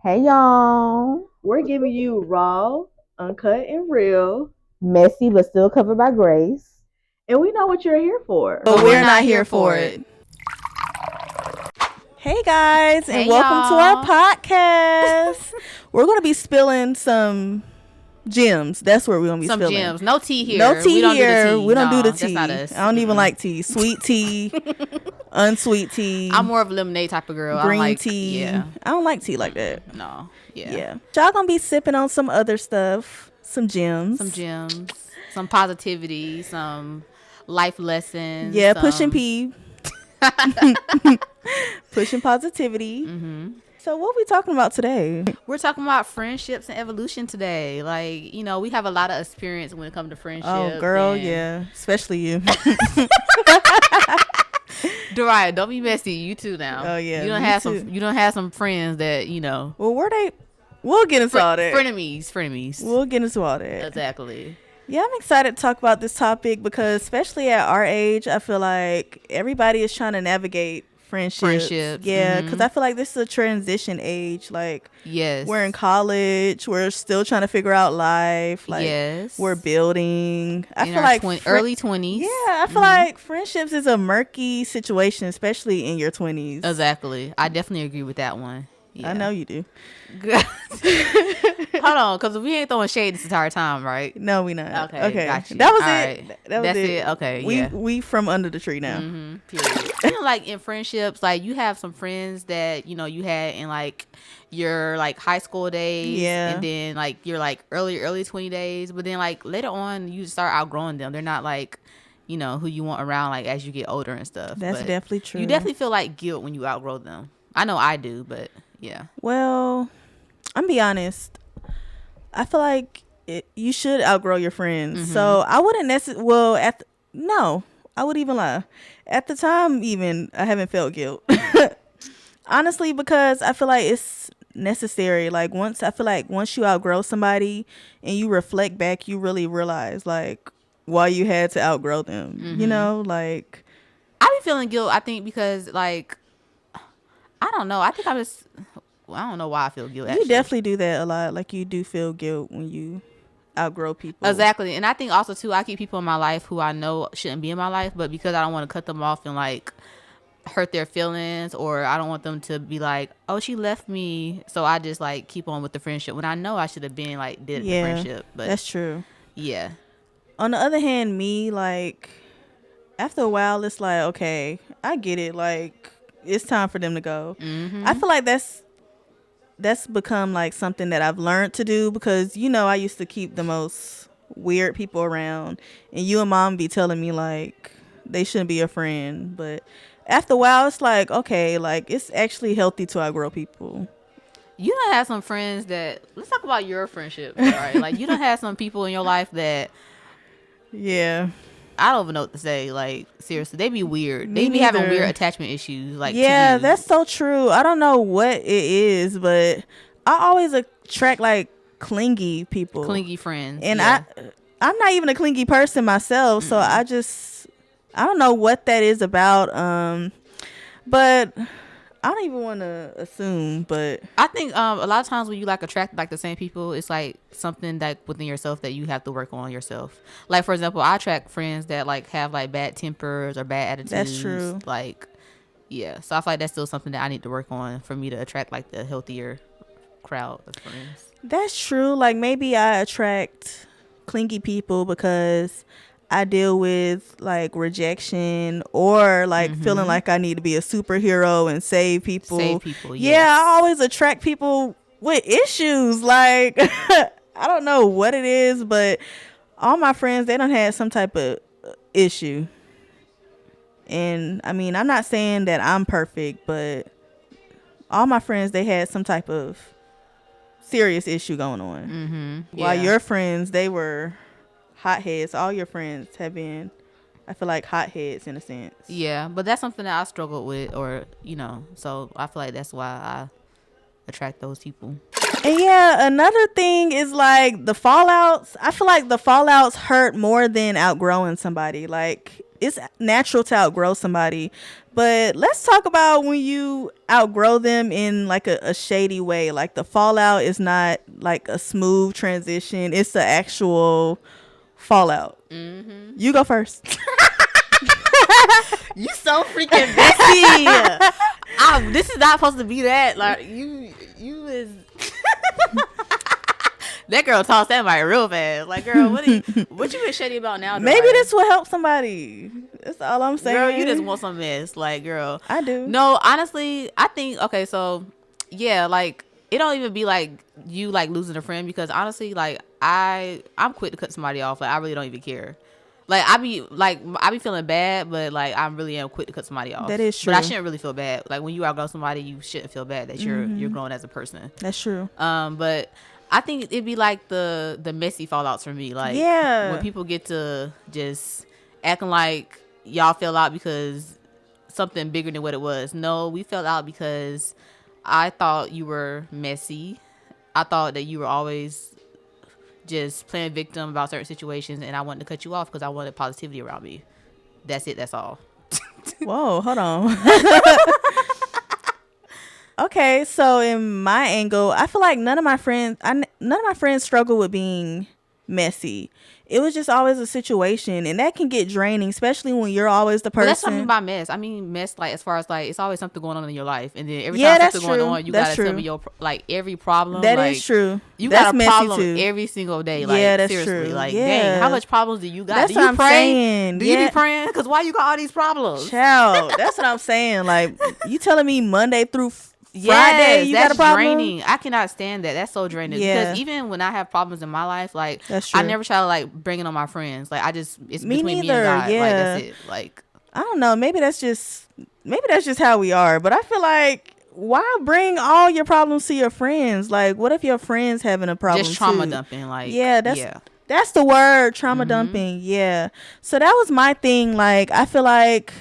Hey y'all. We're giving you raw, uncut, and real. Messy but still covered by grace. And we know what you're here for. But we're not here for it. Hey guys, and Hey, welcome to our y'all. podcast. We're going to be spilling some gems. That's where we're going to be Some spilling. gems. No tea here. No tea we don't here. Do the tea. We don't No, do the tea. That's not us. I don't even like tea. Sweet tea, unsweet tea. I'm more of a lemonade type of girl. green I like, tea. Yeah. I don't like tea like that. No. Yeah. Y'all going to be sipping on some other stuff. Some gems. Some gems. Some positivity. Some life lessons. Yeah, pushing P. Pushing positivity. Mm-hmm. So what are we talking about today? We're talking about friendships and evolution today. Like, we have a lot of experience when it comes to friendships. Oh, girl, yeah. Especially you. Dariah, don't be messy. You too now. Oh, yeah. You don't have some friends that, Well, were they? We'll get into all that. Frenemies. We'll get into all that. Exactly. Yeah, I'm excited to talk about this topic because especially at our age, I feel like everybody is trying to navigate friendships. Yeah, because I feel like this is a transition age. Like, yes, we're in college. We're still trying to figure out life. Like, yes, we're building. I in feel like early 20s. Yeah, I feel like friendships is a murky situation, especially in your 20s. Exactly. I definitely agree with that one. Yeah. I know you do. Hold on, because we ain't throwing shade this entire time, right? No, we not. Okay. Gotcha. That was All it. Right. That's it. Okay. We from under the tree now. Period. Like in friendships, like you have some friends that you had in like your like high school days, and then like your like early 20 days, but then like later on you start outgrowing them. They're not like who you want around like as you get older and stuff. That's definitely true. You definitely feel like guilt when you outgrow them. I know I do, but yeah. Well, I'm be honest. I feel like you should outgrow your friends. So I wouldn't necessarily. Well, no, I would even lie. At the time, even I haven't felt guilt. Honestly, because I feel like it's necessary. Like once you outgrow somebody and you reflect back, you really realize like why you had to outgrow them. Like I be feeling guilt. I think because like I don't know. I think I don't know why I feel guilt. Actually. You definitely do that a lot. Like you do feel guilt when you outgrow people. Exactly. And I think also too, I keep people in my life who I know shouldn't be in my life, but because I don't want to cut them off and like hurt their feelings, or I don't want them to be like, oh, she left me, so I just like keep on with the friendship when I know I should have been like did the friendship. But that's true. Yeah. On the other hand, me, like after a while it's like, okay, I get it, like it's time for them to go. I feel like that's become like something that I've learned to do because I used to keep the most weird people around, and you and mom be telling me like they shouldn't be your friend, but after a while it's like, okay, like it's actually healthy to outgrow people. You don't have some friends that, let's talk about your friendship, right? Like you don't have some people in your life that I don't even know what to say. Like seriously, they be weird. They be having weird attachment issues. Like that's so true. I don't know what it is, but I always attract like clingy people, clingy friends. And I'm not even a clingy person myself, so I don't know what that is about. But I don't even want to assume, but I think a lot of times when you like attract like the same people, it's like something that within yourself that you have to work on yourself. Like for example, I attract friends that like have like bad tempers or bad attitudes. That's true. Like, yeah. So I feel like that's still something that I need to work on for me to attract like the healthier crowd of friends. That's true. Like maybe I attract clingy people because I deal with like rejection or like feeling like I need to be a superhero and save people. Yeah, I always attract people with issues. Like I don't know what it is, but all my friends, they don't have some type of issue. And I mean, I'm not saying that I'm perfect, but all my friends, they had some type of serious issue going on. While your friends, they were hotheads. All your friends have been, I feel like, hotheads in a sense. Yeah, but that's something that I struggled with, or so I feel like that's why I attract those people. And yeah, another thing is like the fallouts. I feel like the fallouts hurt more than outgrowing somebody. Like it's natural to outgrow somebody. But let's talk about when you outgrow them in like a shady way. Like the fallout is not like a smooth transition. It's the actual fallout. You go first. You so freaking messy. This is not supposed to be that. Like you is. That girl tossed that mic real fast. Like, girl, what you been shady about now? Maybe this will help somebody. That's all I'm saying. Girl, you just want some mess. Like, girl. I do. No, honestly, I think, okay, so, yeah, like, it don't even be, like, you, like, losing a friend. Because, honestly, like, I'm quick to cut somebody off. Like, I really don't even care. Like, I be feeling bad, but, like, I really am quick to cut somebody off. That is true. But I shouldn't really feel bad. Like, when you outgrow somebody, you shouldn't feel bad that you're growing as a person. That's true. But I think it'd be like the messy fallouts for me. Like, when people get to just acting like y'all fell out because something bigger than what it was. No, we fell out because I thought you were messy. I thought that you were always just playing victim about certain situations, and I wanted to cut you off because I wanted positivity around me. That's it. That's all. Whoa, hold on. Okay, so in my angle, I feel like none of my friends struggle with being messy. It was just always a situation, and that can get draining, especially when you're always the person. Well, that's something about mess. I mean, mess, like, as far as, like, it's always something going on in your life, and then every time something going on, you gotta tell me your, like, every problem. That like, is true. You that's got a problem too. every single day. Like, yeah, that's seriously. true. Like, yeah. dang, how much problems do you got? That's do you what I'm pray? saying. Do you be praying? Because why you got all these problems? Child, that's what I'm saying. Like, you telling me Monday through Friday, yes, you that's got a problem? draining. I cannot stand that. That's so draining. Yeah. Because even when I have problems in my life, like, that's true. I never try to, like, bring it on my friends. Like, it's me between neither. me and God. Yeah. Like, that's it. Like, I don't know. Maybe that's just how we are. But I feel like, why bring all your problems to your friends? Like, what if your friends having a problem just trauma too? dumping. Like, that's the word, trauma dumping. Yeah. So that was my thing. Like, I feel like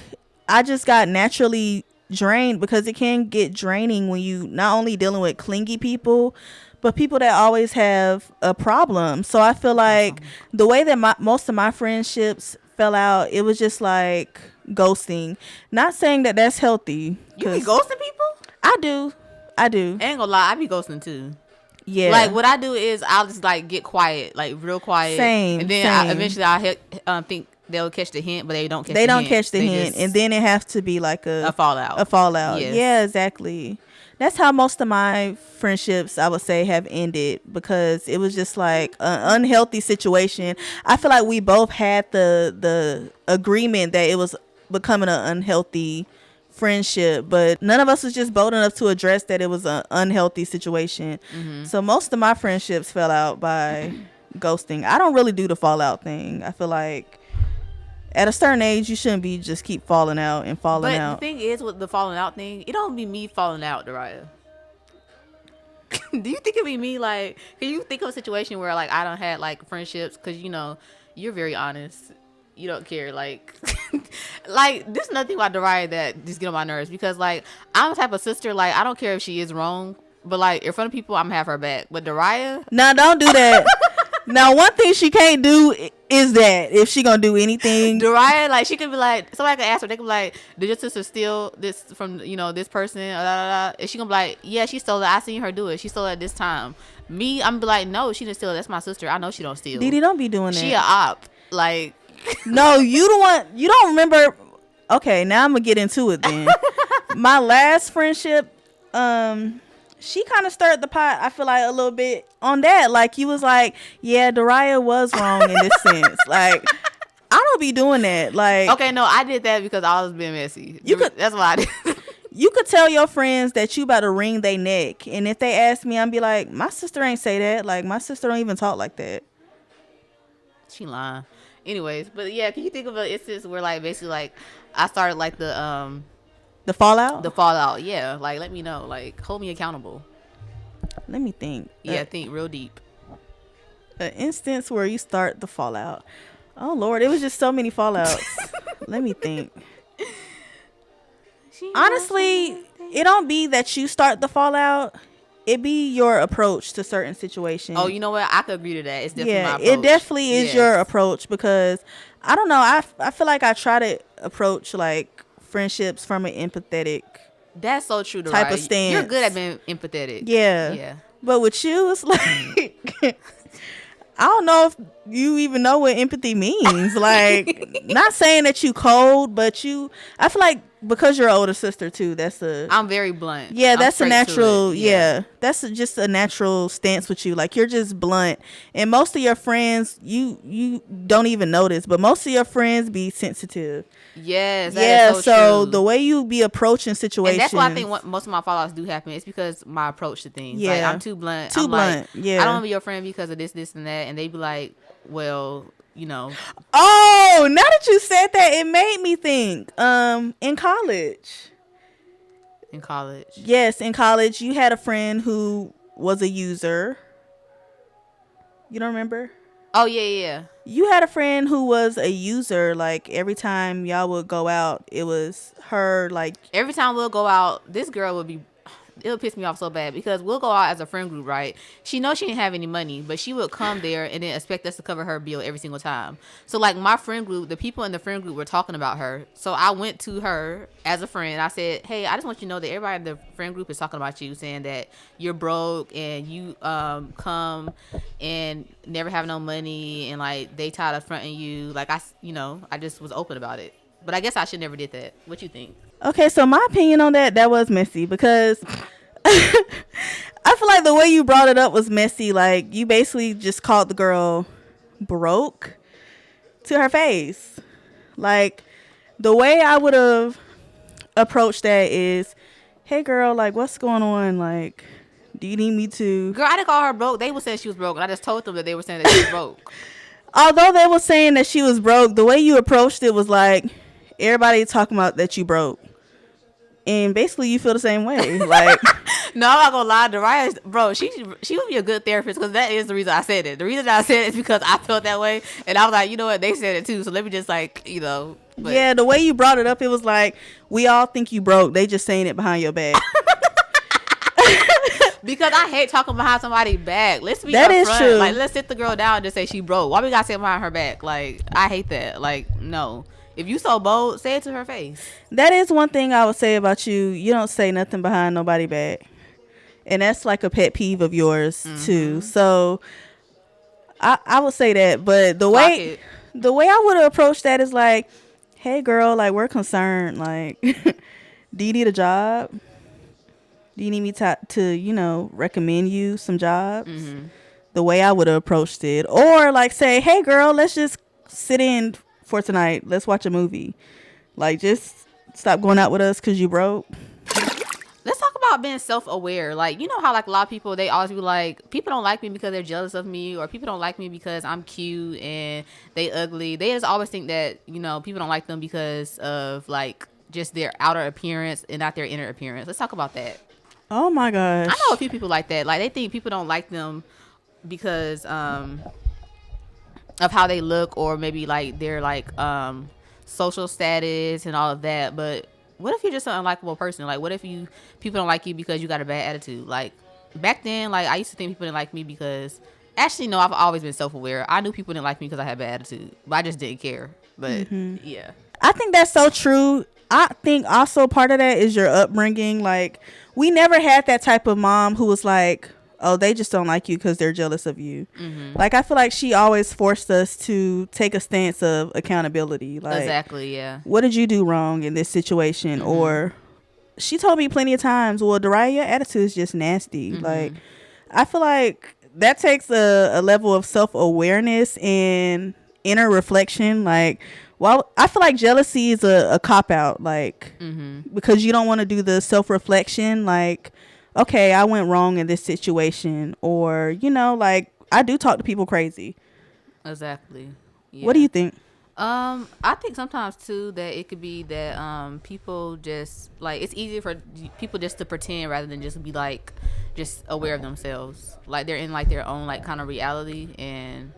I just got naturally drained, because it can get draining when you not only dealing with clingy people, but people that always have a problem. So I feel like the way that most of my friendships fell out, it was just like ghosting. Not saying that that's healthy. You be ghosting people? I do. I ain't gonna lie, I be ghosting too. Yeah. Like, what I do is I'll just, like, get quiet, like, real quiet. Same. And then eventually I'll think they'll catch the hint, but they don't catch the hint. They don't catch the hint. And then it has to be like a fallout. Yes. Yeah, exactly. That's how most of my friendships, I would say, have ended, because it was just like an unhealthy situation. I feel like we both had the agreement that it was becoming an unhealthy friendship, but none of us was just bold enough to address that it was an unhealthy situation. So most of my friendships fell out by ghosting. I don't really do the fallout thing. I feel like at a certain age, you shouldn't be just keep falling out. But the thing is, with the falling out thing, it don't be me falling out, Dariah. Do you think it be me? Like, can you think of a situation where, like, I don't had, like, friendships? Because, you know, you're very honest. You don't care. Like, like, there's nothing about Dariah that just get on my nerves. Because, like, I'm the type of sister, like, I don't care if she is wrong. But, like, in front of people, I'm going to have her back. But Dariah? No, don't do that. Now, one thing she can't do is that if she gonna do anything, Dariah, like, she could be like, somebody could ask her, they could be like, did your sister steal this from, you know, this person? And she gonna be like, yeah, she stole it. I seen her do it. She stole it at this time. Me, I'm gonna be like, no, she didn't steal it. That's my sister. I know she don't steal. Didi, don't be doing that. She a op. Like, no, you don't remember. Okay, now I'm gonna get into it then. My last friendship, she kind of stirred the pot, I feel like, a little bit on that. Like, you was like, yeah, Dariah was wrong in this sense. Like, I don't be doing that. Like, okay, no, I did that because I was being messy. That's why I did. You could tell your friends that you about to wring their neck, and if they ask me, I'd be like, my sister ain't say that. Like, my sister don't even talk like that. She lying. Anyways, but yeah, can you think of an instance where, like, basically, like, I started, like, the fallout? The fallout, yeah. Like, let me know. Like, hold me accountable. Let me think. Yeah, think real deep. An instance where you start the fallout. Oh, Lord. It was just so many fallouts. Let me think. Honestly, it don't be that you start the fallout. it be your approach to certain situations. Oh, you know what? I could agree to that. It's definitely my approach. It definitely is your approach, because I don't know. I feel like I try to approach like friendships from an empathetic. That's so true. Type of stance. You're good at being empathetic. Yeah. But with you, it's like I don't know if you even know what empathy means. Like, not saying that you cold, but I feel like because you're an older sister too, I'm very blunt. Yeah, that's a natural, that's just a natural stance with you. Like, you're just blunt. And most of your friends, you don't even notice, but most of your friends be sensitive. Yes, that is so true. The way you be approaching situations. And that's why I think most of my fallouts do happen. It's because my approach to things. Yeah. Like, I'm too blunt. Too blunt. Like, I don't want to be your friend because of this, and that. And they be like, well, you know. Oh, now that you said that, it made me think. In college. Yes, in college, you had a friend who was a user. You don't remember? Oh, yeah. You had a friend who was a user. Like, every time y'all would go out, it was her, like... Every time we'll go out, this girl would be... It'll piss me off so bad because we'll go out as a friend group, right? She knows she didn't have any money, but she would come there and then expect us to cover her bill every single time. So, like, my friend group, the people in the friend group were talking about her. So I went to her as a friend. I said, hey, I just want you to know that everybody in the friend group is talking about you, saying that you're broke and you come and never have no money, and, like, they tired of fronting you. Like, I just was open about it. But I guess I should never did that. What you think? Okay, so my opinion on that was messy, because I feel like the way you brought it up was messy. Like, you basically just called the girl broke to her face. Like, the way I would have approached that is, hey girl, like, what's going on? Like, do you need me to... Girl, I didn't call her broke. They were saying she was broke, and I just told them that they were saying that she was broke. Although they were saying that she was broke, the way you approached it was like, everybody talking about that you broke. And basically, you feel the same way. Like, no, I'm not gonna lie. Dariah, bro, she would be a good therapist, because that is the reason I said it. The reason I said it is because I felt that way, and I was like, you know what, they said it too, so let me just, like, you know. But. Yeah, the way you brought it up, it was like, we all think you broke. They just saying it behind your back. Because I hate talking behind somebody's back. Let's be that is upfront. true. Like, let's sit the girl down and just say she broke. Why we gotta say it behind her back? Like, I hate that. Like, no. If you so bold, say it to her face. That is one thing I would say about you. You don't say nothing behind nobody's back. And that's like a pet peeve of yours too. So I would say that. But the way I would approach that is like, hey girl, like, we're concerned. Like, do you need a job? Do you need me to recommend you some jobs? The way I would have approached it. Or like, say, hey girl, let's just sit in for tonight. Let's watch a movie. Like, just stop going out with us because you broke. Let's talk about being self-aware. Like, you know how, like, a lot of people, they always be like, people don't like me because they're jealous of me, or people don't like me because I'm cute and they ugly. They just always think that, you know, people don't like them because of, like, just their outer appearance and not their inner appearance. Let's talk about that. Oh my gosh. I know a few people like that. Like, they think people don't like them because of how they look, or maybe like their like social status and all of that. But what if you're just an unlikable person? Like, what if people don't like you because you got a bad attitude? Like, back then, like, I used to think people didn't like me because, actually no, I've always been self-aware. I knew people didn't like me because I had bad attitude, but I just didn't care. But yeah, I think that's so true. I think also part of that is your upbringing. Like, we never had that type of mom who was like, oh, they just don't like you because they're jealous of you. Like, I feel like she always forced us to take a stance of accountability. Like, exactly, yeah. What did you do wrong in this situation? Or she told me plenty of times, well, Dariah, your attitude is just nasty. Like, I feel like that takes a level of self-awareness and inner reflection. Like, well, I feel like jealousy is a cop-out. Like, because you don't want to do the self-reflection. Like, okay, I went wrong in this situation, or, you know, like, I do talk to people crazy. Exactly. Yeah. What do you think? I think sometimes too that it could be that people just, like, it's easier for people just to pretend rather than just be like just aware of themselves. Like, they're in like their own like kind of reality. And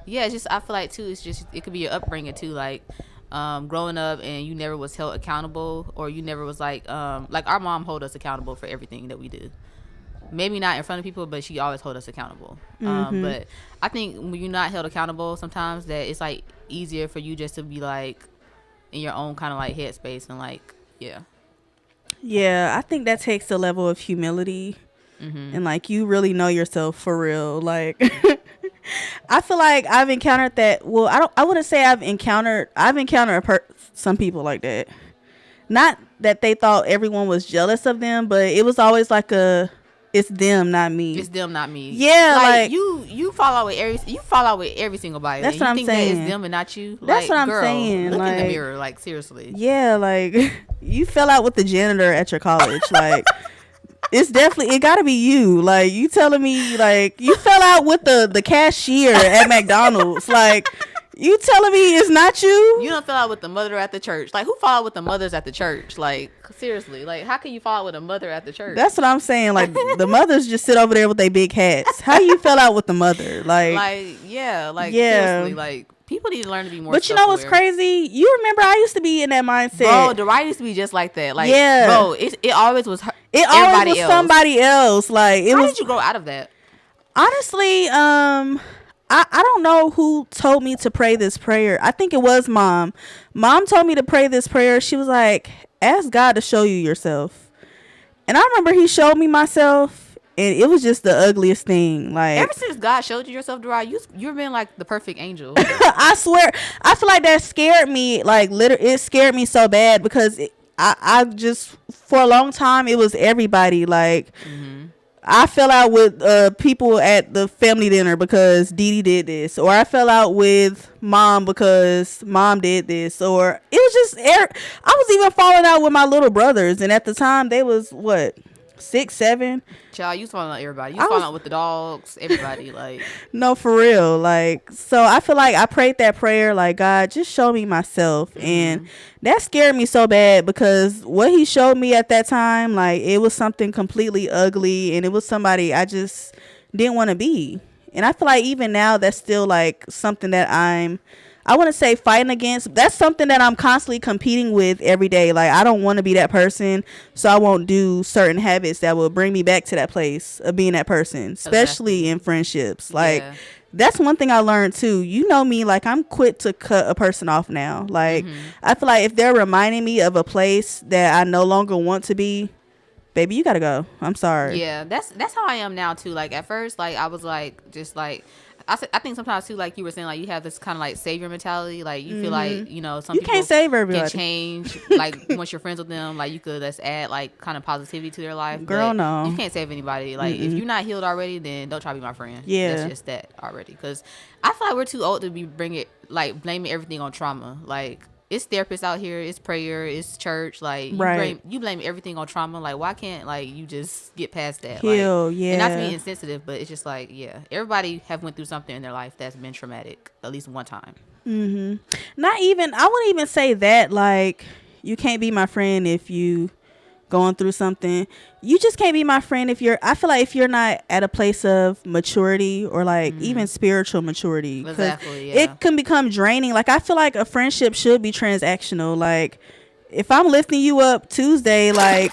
yeah, it's just, I feel like too, it's just, it could be your upbringing too, like growing up and you never was held accountable, or you never was like our mom hold us accountable for everything that we do. maybe not in front of people, but she always hold us accountable. But I think when you're not held accountable, sometimes that it's like easier for you just to be like in your own kind of like headspace and like Yeah, I think that takes a level of humility. And like you really know yourself for real. Like I feel like I've encountered that. Well, I wouldn't say I've encountered some people like that. Not that they thought everyone was jealous of them, but it was always like it's them, not me. It's them, not me. Yeah, like you fall out with every single body. That's like, what you I'm think saying. That it's them and not you. That's like, what I'm girl, saying. Look like, in the mirror, like seriously. Yeah, like you fell out with the janitor at your college. Like it's definitely it gotta be you. Like you telling me like you fell out with the cashier at McDonald's. Like you telling me it's not you? You don't fall out with the mother at the church. Like who fall out with the mothers at the church? Like seriously, like how can you fall out with a mother at the church? That's what I'm saying. Like the mothers just sit over there with their big hats. How you fell out with the mother? Seriously, like people need to learn to be more. But you know what's crazy? You remember I used to be in that mindset. Bro, Dariah used to be just like that. Like, yeah, bro, it always was her. It always was somebody else. Like, how did you grow out of that? Honestly, I don't know who told me to pray this prayer. I think it was mom. Mom told me to pray this prayer. She was like, ask God to show you yourself. And I remember he showed me myself, and it was just the ugliest thing. Like ever since God showed you yourself, Dariah, you've been like the perfect angel. I swear, I feel like that scared me. Like literally, it scared me so bad because I just for a long time it was everybody. Like I fell out with people at the family dinner because Dee did this, or I fell out with mom because mom did this, or it was just I was even falling out with my little brothers, and at the time they was what 6, 7. Child, you was falling out everybody. You was falling out with the dogs, everybody. Like no, for real. Like so, I feel like I prayed that prayer, like God, just show me myself, and that scared me so bad because what he showed me at that time, like it was something completely ugly, and it was somebody I just didn't want to be. And I feel like even now that's still like something that I want to say fighting against. That's something that I'm constantly competing with every day. Like I don't want to be that person, so I won't do certain habits that will bring me back to that place of being that person, especially in friendships. Like that's one thing I learned too. You know me, like I'm quick to cut a person off now. Like I feel like if they're reminding me of a place that I no longer want to be, baby, you gotta go. I'm sorry. Yeah, that's how I am now too. Like at first, like I was like just like I think sometimes too, like you were saying, like you have this kind of like savior mentality. Like you feel like some you people can't save everybody. can change. Like once you're friends with them, like you could just add like kind of positivity to their life. Girl, but no, you can't save anybody. Like if you're not healed already, then don't try to be my friend. Yeah, that's just that already. Because I feel like we're too old to be blaming everything on trauma. Like it's therapists out here, it's prayer, it's church. Like you blame everything on trauma. Like why can't like you just get past that? Heal, like, and not to be insensitive, but it's just like everybody have went through something in their life that's been traumatic at least one time. Not even I wouldn't even say that. Like you can't be my friend if you going through something. You just can't be my friend I feel like if you're not at a place of maturity or like even spiritual maturity, exactly, it can become draining. Like I feel like a friendship should be transactional. Like if I'm lifting you up Tuesday, like